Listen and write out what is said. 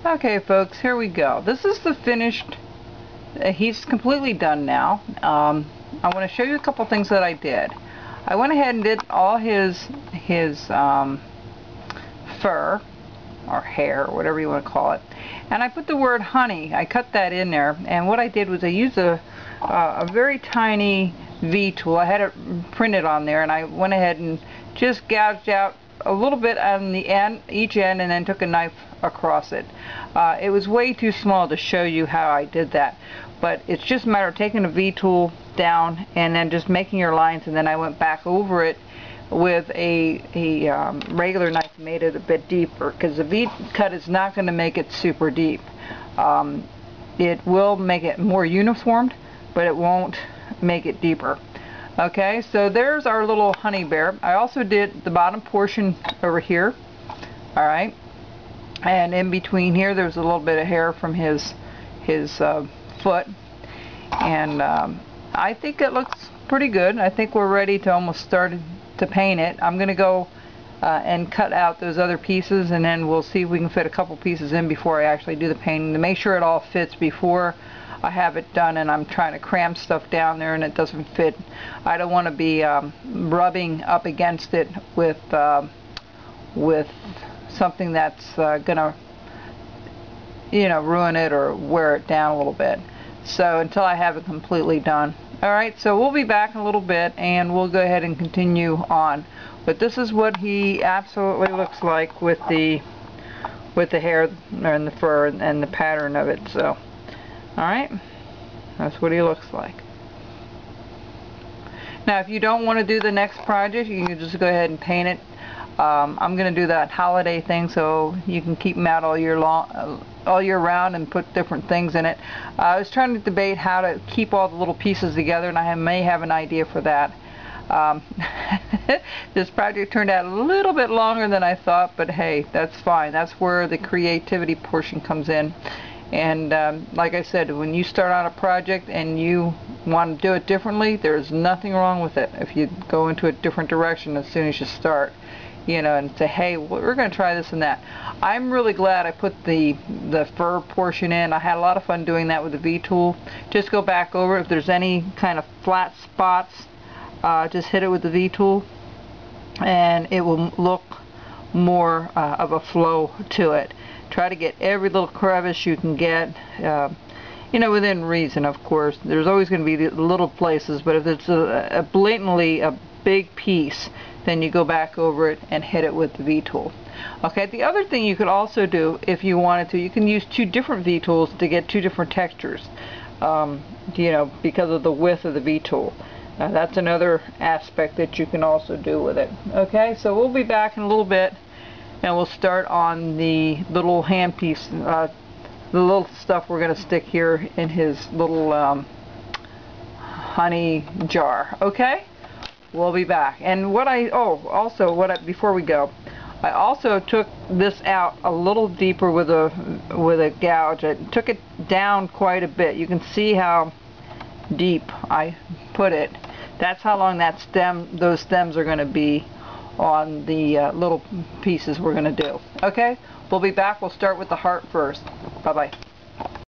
Okay folks, here we go. This is the finished, he's completely done now. I want to show you a couple things that I did. I went ahead and did all his fur or hair, or whatever you want to call it, and I put the word honey. I cut that in there, and what I did was I used a very tiny V tool. I had it printed on there, and I went ahead and just gouged out a little bit on the end, each end, and then took a knife across it. It was way too small to show you how I did that, but it's just a matter of taking a V tool down and then just making your lines, and then I went back over it with a regular knife, made it a bit deeper, because the V cut is not going to make it super deep. It will make it more uniformed, but it won't make it deeper. Okay, so there's our little honey bear. I also did the bottom portion over here. Alright, and in between here there's a little bit of hair from his foot, and I think it looks pretty good. I think we're ready to almost start to paint it. I'm gonna go and cut out those other pieces, and then we'll see if we can fit a couple pieces in before I actually do the painting, to make sure it all fits before I have it done. And I'm trying to cram stuff down there and it doesn't fit. I don't want to be rubbing up against it with something that's gonna, you know, ruin it or wear it down a little bit. So until I have it completely done. Alright, so we'll be back in a little bit and we'll go ahead and continue on. But this is what he absolutely looks like with the hair and the fur and the pattern of it. So alright, that's what he looks like. Now if you don't want to do the next project, you can just go ahead and paint it. I'm going to do that holiday thing, so you can keep them out all year round and put different things in it. I was trying to debate how to keep all the little pieces together, and I may have an idea for that. This project turned out a little bit longer than I thought, but hey, that's fine. That's where the creativity portion comes in. And like I said, when you start on a project and you want to do it differently, there's nothing wrong with it if you go into a different direction as soon as you start, you know, and say, hey, we're going to try this and that. I'm really glad I put the fur portion in. I had a lot of fun doing that with the V tool. Just go back over, if there's any kind of flat spots, just hit it with the V tool and it will look more of a flow to it. Try to get every little crevice you can get, you know, within reason, of course. There's always going to be the little places, but if it's a blatantly a big piece, then you go back over it and hit it with the V tool. Okay, the other thing you could also do, if you wanted to, you can use two different V tools to get two different textures, you know, because of the width of the V tool. That's another aspect that you can also do with it. Okay, so we'll be back in a little bit, and we'll start on the little hand piece, the little stuff we're going to stick here in his little honey jar. Okay, we'll be back. And what before we go, I also took this out a little deeper with a gouge. I took it down quite a bit. You can see how deep I put it. That's how long those stems are going to be on the little pieces we're going to do. Okay, we'll be back. We'll start with the heart first. Bye bye.